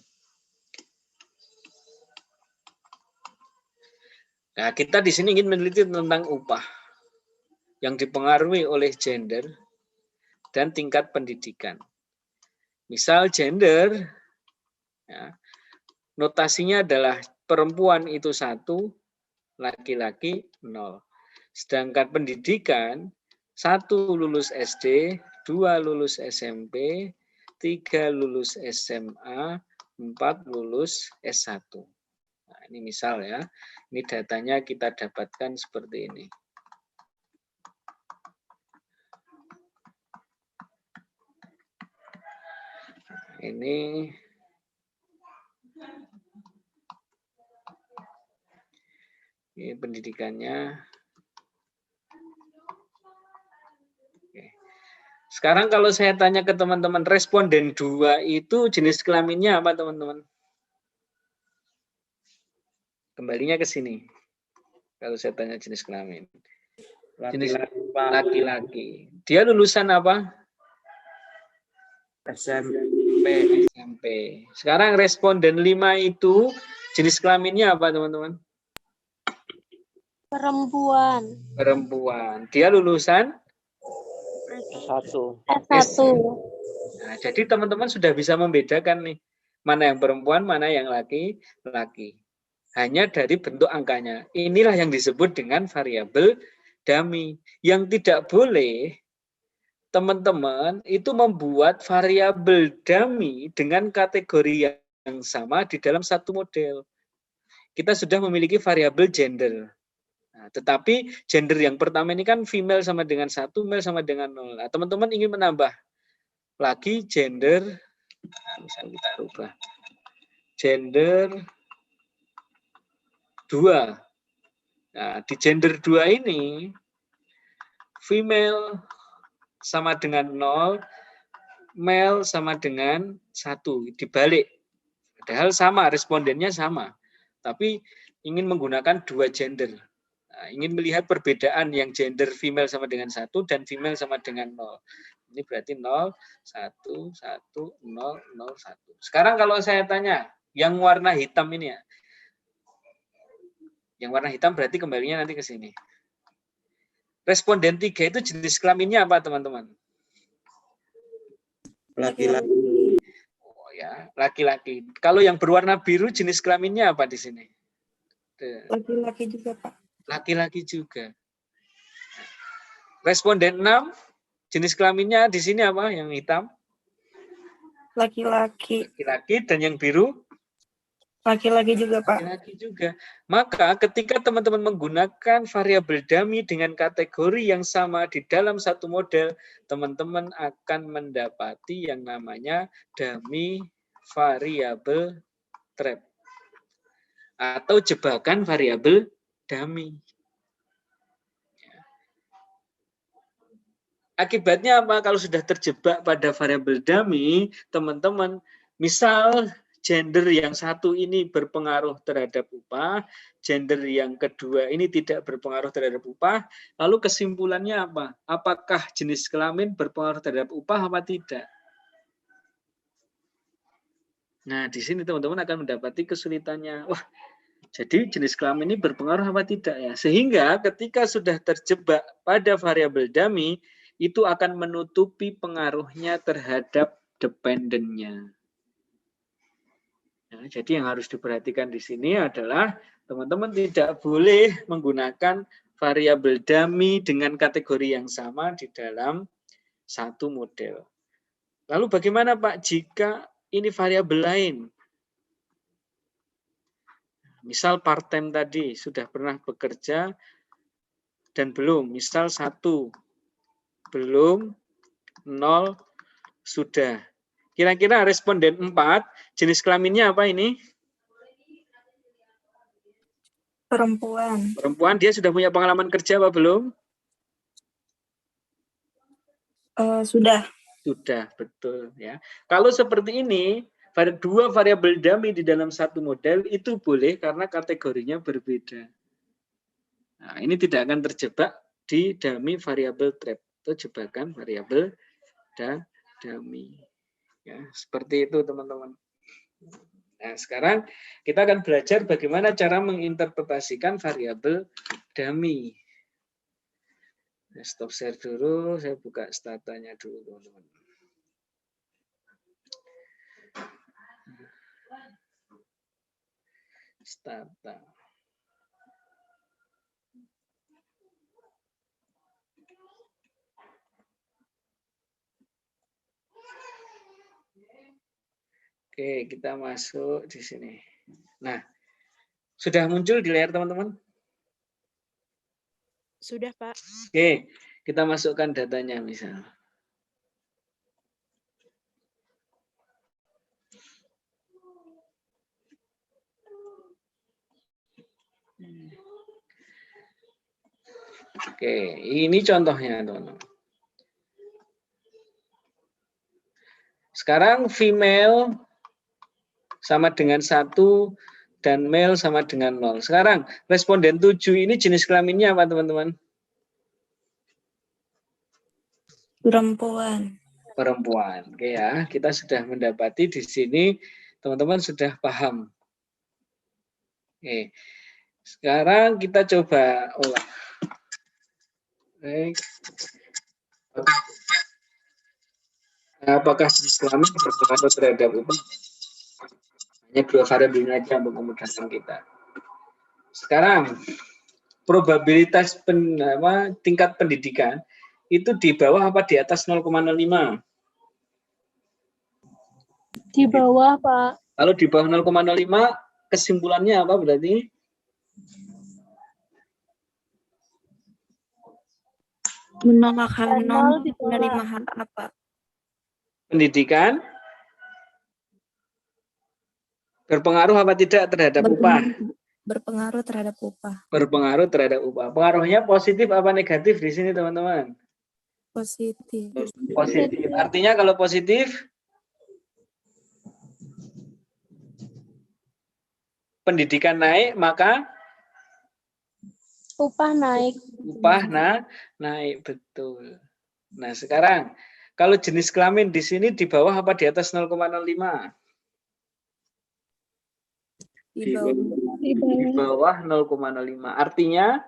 Nah, kita di sini ingin meneliti tentang upah yang dipengaruhi oleh gender dan tingkat pendidikan. Misal gender, ya, notasinya adalah perempuan itu 1, laki-laki 0. Sedangkan pendidikan, 1 lulus SD, 2 lulus SMP, 3 lulus SMA, 4 lulus S1. Nah, ini misal ya, ini datanya kita dapatkan seperti ini. Ini pendidikannya. Oke. Sekarang kalau saya tanya ke teman-teman, responden 2 itu jenis kelaminnya apa, teman-teman? Kembalinya ke sini. Kalau saya tanya jenis kelamin. Jenis laki-laki. Dia lulusan apa? SMP. Sekarang responden 5 itu jenis kelaminnya apa, teman-teman? Perempuan. Perempuan. Dia lulusan Satu. S1. Nah, jadi teman-teman sudah bisa membedakan nih, mana yang perempuan, mana yang laki-laki. Hanya dari bentuk angkanya. Inilah yang disebut dengan variabel dummy. Yang tidak boleh teman-teman itu membuat variabel dummy dengan kategori yang sama di dalam satu model. Kita sudah memiliki variabel gender. Nah, tetapi gender yang pertama ini kan female sama dengan 1, male sama dengan 0. Nah, teman-teman ingin menambah lagi gender, bisa kita rubah. Gender 2. Nah, di gender 2 ini, female sama dengan 0, male sama dengan 1. Dibalik. Padahal sama, respondennya sama. Tapi ingin menggunakan 2 gender. Nah, ingin melihat perbedaan yang gender female sama dengan 1 dan female sama dengan 0. Ini berarti 0, 1, 1, 0, 0, 1. Sekarang kalau saya tanya, yang warna hitam ini ya. Yang warna hitam berarti kembalinya nanti ke sini. Responden 3 itu jenis kelaminnya apa, teman-teman? Laki-laki. Oh ya, laki-laki. Kalau yang berwarna biru jenis kelaminnya apa di sini? Laki-laki juga, Pak. Laki-laki juga. Responden 6, jenis kelaminnya di sini apa? Yang hitam? Laki-laki. Laki-laki, dan yang biru? Laki-laki juga, Pak. Laki-laki juga. Maka ketika teman-teman menggunakan variabel dummy dengan kategori yang sama di dalam satu model, teman-teman akan mendapati yang namanya dummy variable trap. Atau jebakan variabel dummy. Akibatnya apa? Kalau sudah terjebak pada variabel dummy, teman-teman, misal gender yang satu ini berpengaruh terhadap upah, gender yang kedua ini tidak berpengaruh terhadap upah, lalu kesimpulannya apa? Apakah jenis kelamin berpengaruh terhadap upah apa tidak? Nah, di sini teman-teman akan mendapati kesulitannya. Wah, jadi jenis kelamin ini berpengaruh apa tidak ya? Sehingga ketika sudah terjebak pada variabel dummy, itu akan menutupi pengaruhnya terhadap dependennya. Nah, jadi yang harus diperhatikan di sini adalah teman-teman tidak boleh menggunakan variabel dummy dengan kategori yang sama di dalam satu model. Lalu bagaimana Pak jika ini variabel lain? Misal part-time tadi sudah pernah bekerja dan belum. Misal 1 belum, 0 sudah. Kira-kira responden 4, jenis kelaminnya apa ini? Perempuan. Perempuan, dia sudah punya pengalaman kerja apa belum? Sudah. Sudah, betul ya. Kalau seperti ini, dua variabel dummy di dalam satu model itu boleh karena kategorinya berbeda. Nah, ini tidak akan terjebak di dummy variable trap atau jebakan variabel dummy. Ya, seperti itu teman-teman. Nah, sekarang kita akan belajar bagaimana cara menginterpretasikan variabel dummy. Nah, stop share dulu, saya buka statanya dulu teman-teman. Stata. Oke, kita masuk di sini. Nah, sudah muncul di layar teman-teman? Sudah, Pak. Oke, kita masukkan datanya misal. Oke, ini contohnya teman-teman. Sekarang female sama dengan 1 dan male sama dengan 0. Sekarang responden 7 ini jenis kelaminnya apa teman-teman? Perempuan. Perempuan. Oke ya, kita sudah mendapati di sini teman-teman sudah paham. Oke. Sekarang kita coba olah. Baik. Apakah jenis kelamin berpengaruh terhadap upah? Hanya 2 variabel ini aja untuk memudahkan kita. Sekarang probabilitas tingkat pendidikan itu di bawah apa di atas 0,05? Di bawah, Pak. Kalau di bawah 0,05, kesimpulannya apa berarti? Menolak hal Nol non, ditolak. menerima hal apa? Pendidikan berpengaruh apa tidak terhadap upah? Berpengaruh terhadap upah. Berpengaruh terhadap upah. Pengaruhnya positif apa negatif di sini, teman-teman? Positif. Positif. Artinya kalau positif, pendidikan naik, maka Upah naik. upah naik, betul. Nah, sekarang kalau jenis kelamin di sini di bawah apa di atas 0,05? Di bawah. Di bawah 0,05. Artinya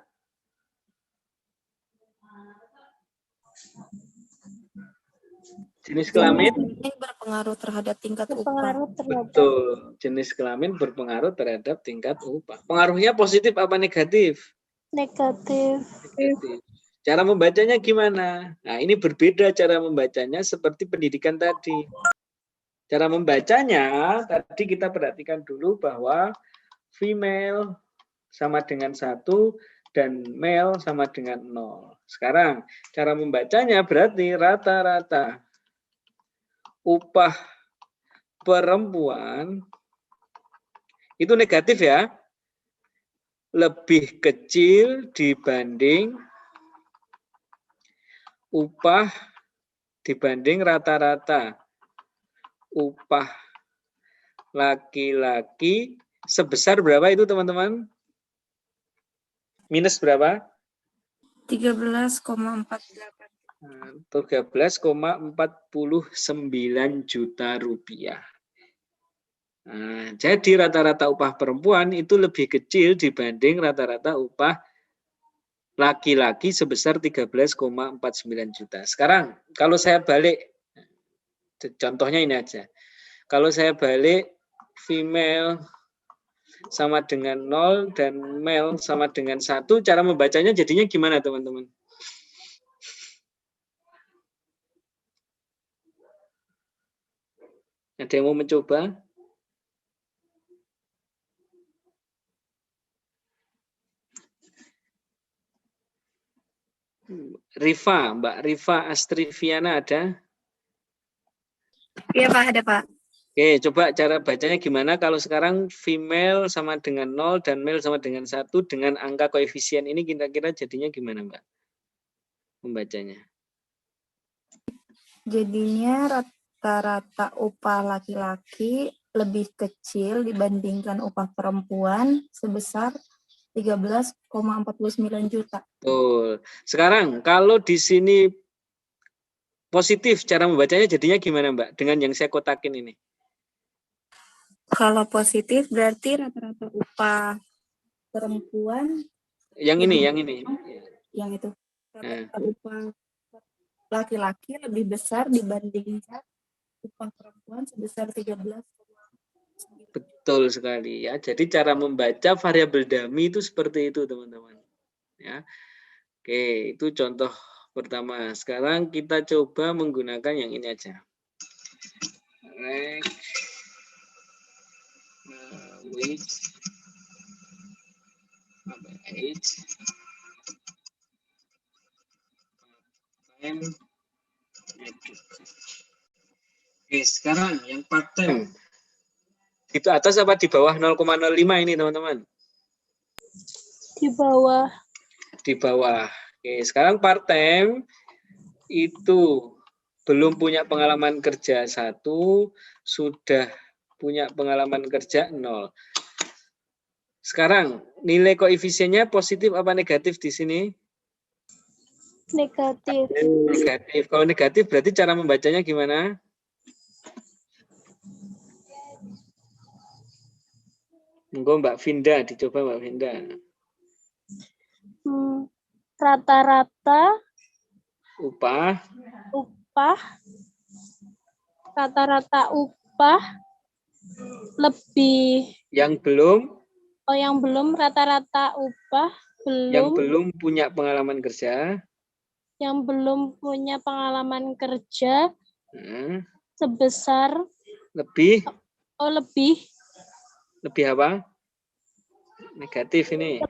jenis kelamin Berpengaruh terhadap tingkat upah. Berpengaruh terhadap betul. Jenis kelamin berpengaruh terhadap tingkat upah. Pengaruhnya positif apa negatif? negatif. Negatif. Cara membacanya gimana? Nah, ini berbeda cara membacanya seperti pendidikan tadi. Cara membacanya, tadi kita perhatikan dulu bahwa female sama dengan 1 dan male sama dengan 0. Sekarang, cara membacanya berarti rata-rata upah perempuan itu negatif ya. Lebih kecil dibanding upah dibanding rata-rata upah laki-laki sebesar berapa itu teman-teman? Minus berapa? 13,48. 13,49 juta rupiah. Nah, jadi rata-rata upah perempuan itu lebih kecil dibanding rata-rata upah laki-laki sebesar 13,49 juta. Sekarang kalau saya balik, contohnya ini aja. Kalau saya balik female sama dengan 0 dan male sama dengan 1, cara membacanya jadinya gimana teman-teman? Ada yang mau mencoba? Rifa, Mbak Rifa Astriviana ada? Iya Pak, ada Pak. Oke, coba cara bacanya gimana kalau sekarang female sama dengan 0 dan male sama dengan 1 dengan angka koefisien ini kira-kira jadinya gimana Mbak? Membacanya. Jadinya rata-rata upah laki-laki lebih kecil dibandingkan upah perempuan sebesar 13,49 juta. Betul. Sekarang kalau di sini positif, cara membacanya jadinya gimana Mbak? Dengan yang saya kotakin ini. Kalau positif berarti rata-rata upah perempuan Yang ini. yang itu. Rata-rata upah laki-laki lebih besar dibandingkan upah perempuan sebesar 13,9. Betul sekali ya. Jadi cara membaca variabel dummy itu seperti itu teman-teman. Ya. Oke, itu contoh pertama. Sekarang kita coba menggunakan yang ini aja. Oke, sekarang yang part time. Itu atas apa di bawah 0,05 ini teman-teman? Di bawah. Di bawah. Oke, sekarang part time itu belum punya pengalaman kerja 1, sudah punya pengalaman kerja 0. Sekarang nilai koefisiennya positif apa negatif di sini? Negatif. Negatif. Kalau negatif berarti cara membacanya gimana? Monggo Mbak Vinda, dicoba Mbak Vinda. Rata-rata Upah lebih yang belum rata-rata upah yang belum punya pengalaman kerja sebesar lebih lebih apa? Negatif ini.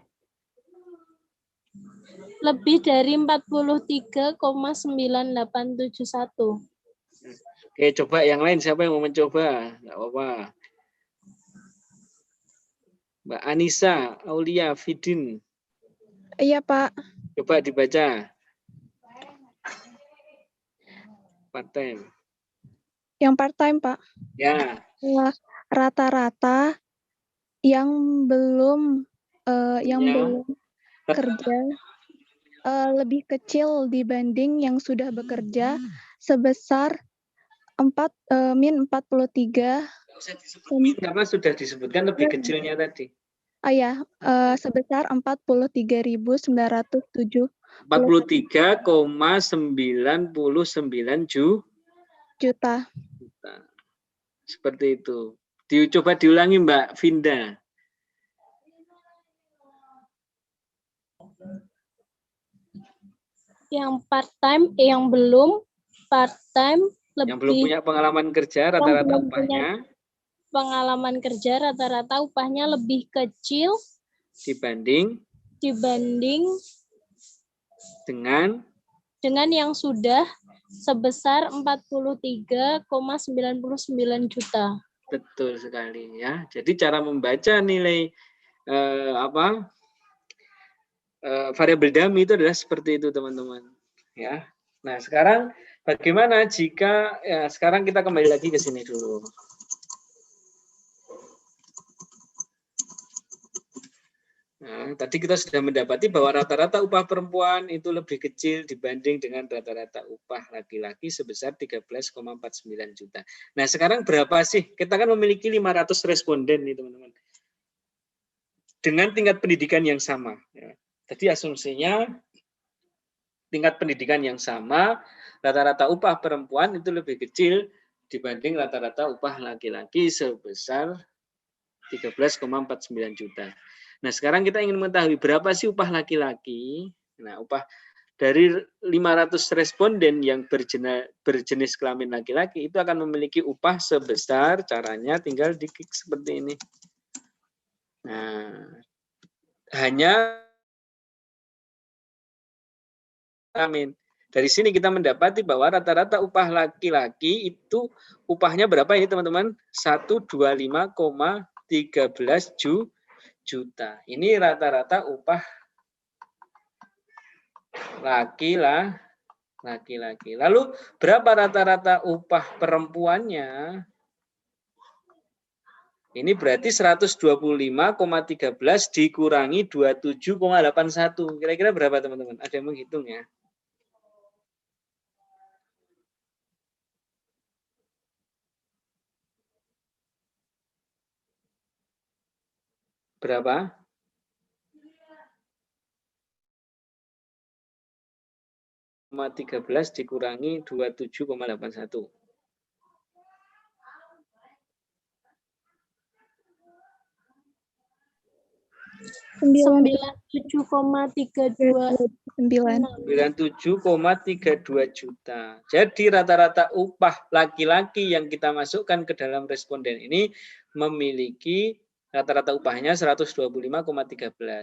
lebih dari 43,9871. Oke, coba yang lain siapa yang mau mencoba? Enggak apa-apa. Mbak Anissa, Aulia, Fidin. Iya, Pak. Coba dibaca. Part time. Yang part-time, Pak. Ya. Rata-rata yang belum kerja lebih kecil dibanding yang sudah bekerja sebesar min 43. Nggak usah disebut min karena sudah disebutkan lebih kecilnya tadi. Sebesar 43.907 43,99 juta. Seperti itu. Coba diulangi Mbak Vinda. Yang part-time, yang belum part-time Yang belum punya pengalaman kerja rata-rata upahnya lebih kecil dibanding dengan yang sudah sebesar 43,99 juta. Betul sekali ya. Jadi cara membaca nilai variabel dummy itu adalah seperti itu teman-teman. Ya. Nah sekarang bagaimana jika sekarang kita kembali lagi ke sini dulu. Nah, tadi kita sudah mendapati bahwa rata-rata upah perempuan itu lebih kecil dibanding dengan rata-rata upah laki-laki sebesar 13,49 juta. Nah, sekarang berapa sih? Kita kan memiliki 500 responden nih, teman-teman. Dengan tingkat pendidikan yang sama. Ya. Jadi asumsinya tingkat pendidikan yang sama, rata-rata upah perempuan itu lebih kecil dibanding rata-rata upah laki-laki sebesar 13,49 juta. Nah, sekarang kita ingin mengetahui berapa sih upah laki-laki. Nah, upah dari 500 responden yang berjenis kelamin laki-laki itu akan memiliki upah sebesar, caranya tinggal diklik seperti ini. Nah, hanya kelamin. Dari sini kita mendapati bahwa rata-rata upah laki-laki itu upahnya berapa ini teman-teman? 125,13 juta. Ini rata-rata upah laki-laki. Lalu berapa rata-rata upah perempuannya? Ini berarti 125,13 dikurangi 27,81. Kira-kira berapa teman-teman? Ada yang menghitung ya? Berapa? Koma 13 dikurangi 27,81. 97,32 juta. Jadi rata-rata upah laki-laki yang kita masukkan ke dalam responden ini memiliki rata-rata upahnya 125,13.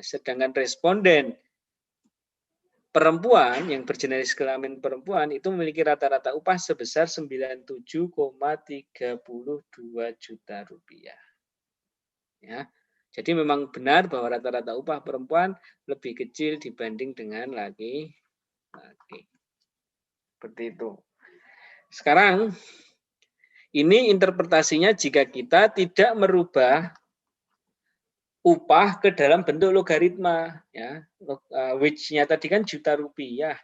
Sedangkan responden perempuan yang berjenis kelamin perempuan itu memiliki rata-rata upah sebesar 97,32 juta rupiah. Ya. Jadi memang benar bahwa rata-rata upah perempuan lebih kecil dibanding dengan laki-laki. Seperti itu. sekarang ini interpretasinya jika kita tidak merubah upah ke dalam bentuk logaritma, ya. Wage-nya tadi kan juta rupiah.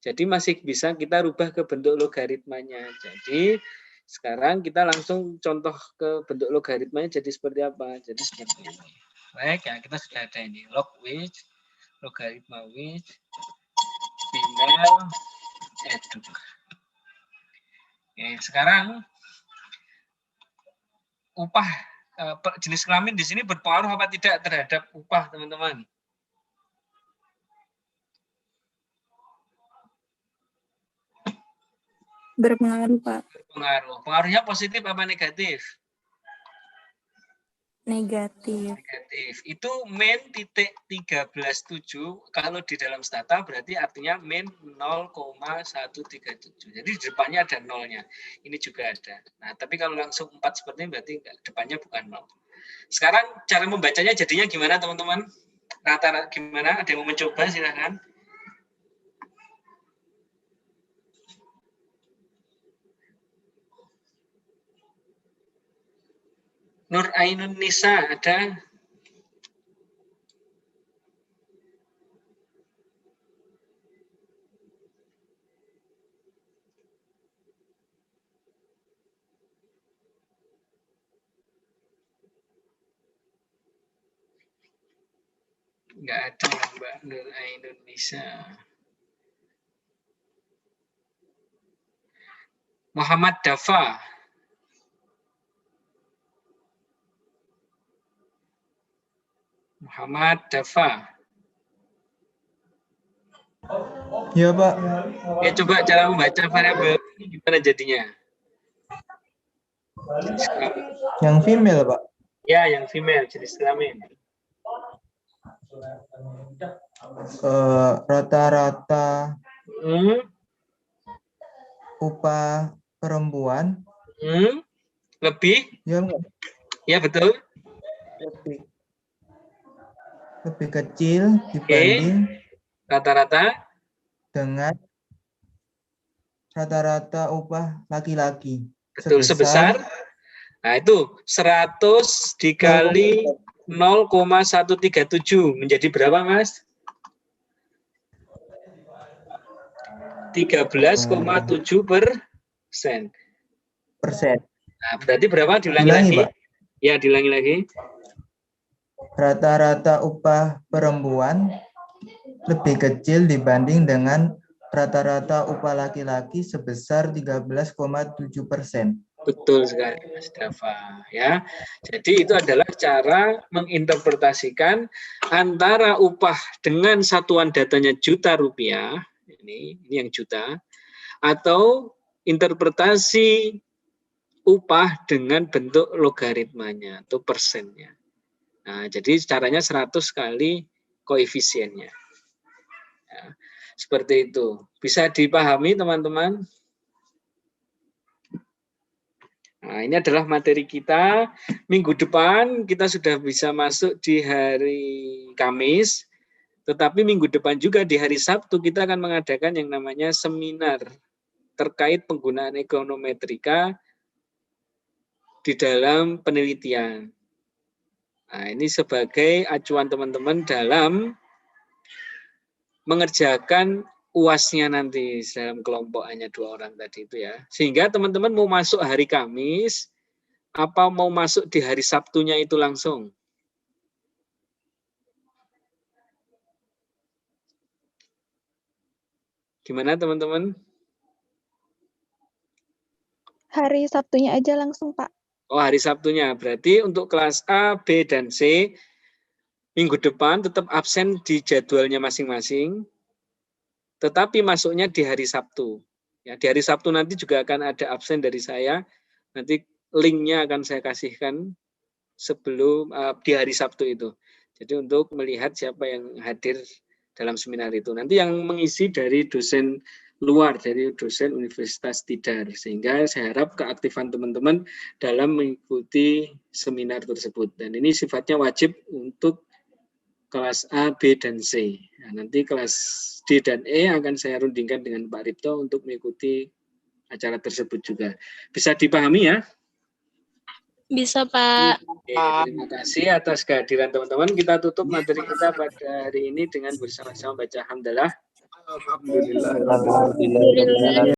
Jadi masih bisa kita rubah ke bentuk logaritmanya. Jadi sekarang kita langsung contoh ke bentuk logaritmanya jadi seperti apa? Jadi seperti ini. Baik, ya kita sudah ada ini log wage, logaritma wage, female eduk. Oke, sekarang upah jenis kelamin di sini berpengaruh apa tidak terhadap upah, teman-teman? Berpengaruh, Pak. Berpengaruh. Pengaruhnya positif apa negatif? Negatif. Negatif. Itu min titik 13,7 kalau di dalam stata berarti artinya min 0,137. Jadi di depannya ada nolnya. Ini juga ada. Nah, tapi kalau langsung 4 seperti ini berarti depannya bukan 0. Sekarang cara membacanya jadinya gimana, teman-teman? Rata-rata gimana? Ada yang mau mencoba silakan. Nur Ainun Nisa ada? Enggak ada Mbak Nur Ainun Nisa. Muhammad Dafa. Muhammad Dafa. Ya, Pak. Ya, coba cara membaca variabel ini gimana jadinya? Yang female, Pak. Ya, yang female, jenis kelamin. Rata-rata upah perempuan. Lebih? Ya, enggak? Ya, betul. Lebih kecil dibanding rata-rata dengan rata-rata upah laki-laki. Betul, sebesar. Nah, itu 100 dikali 0,137 menjadi berapa, Mas? 13,7%. Nah, berarti berapa? Diulangi lagi. Pak. Ya, diulangi lagi. Rata-rata upah perempuan lebih kecil dibanding dengan rata-rata upah laki-laki sebesar 13,7%. Betul sekali, Mas Dafa. Ya, jadi itu adalah cara menginterpretasikan antara upah dengan satuan datanya juta rupiah, ini yang juta, atau interpretasi upah dengan bentuk logaritmanya atau persennya. Nah, jadi caranya 100 kali koefisiennya. Ya, seperti itu. Bisa dipahami, teman-teman? Nah, ini adalah materi kita. Minggu depan kita sudah bisa masuk di hari Kamis. Tetapi minggu depan juga di hari Sabtu kita akan mengadakan yang namanya seminar terkait penggunaan ekonometrika di dalam penelitian. Nah, ini sebagai acuan teman-teman dalam mengerjakan UAS-nya nanti dalam kelompok hanya 2 orang tadi itu ya. Sehingga teman-teman mau masuk hari Kamis, apa mau masuk di hari Sabtunya itu langsung? Gimana teman-teman? Hari Sabtunya aja langsung, Pak. Oh, hari Sabtunya. Berarti untuk kelas A, B, dan C, minggu depan tetap absen di jadwalnya masing-masing, tetapi masuknya di hari Sabtu. Ya, di hari Sabtu nanti juga akan ada absen dari saya. Nanti linknya akan saya kasihkan sebelum di hari Sabtu itu. Jadi untuk melihat siapa yang hadir dalam seminar itu. Nanti yang mengisi dari dosen luar, dari dosen Universitas Tidar. Sehingga saya harap keaktifan teman-teman dalam mengikuti seminar tersebut. Dan ini sifatnya wajib untuk kelas A, B, dan C. Nah, nanti kelas D dan E akan saya rundingkan dengan Pak Ripto untuk mengikuti acara tersebut juga. Bisa dipahami ya? Bisa, Pak. Oke, terima kasih atas kehadiran teman-teman. Kita tutup materi kita pada hari ini dengan bersama-sama baca hamdalah. Alhamdulillah.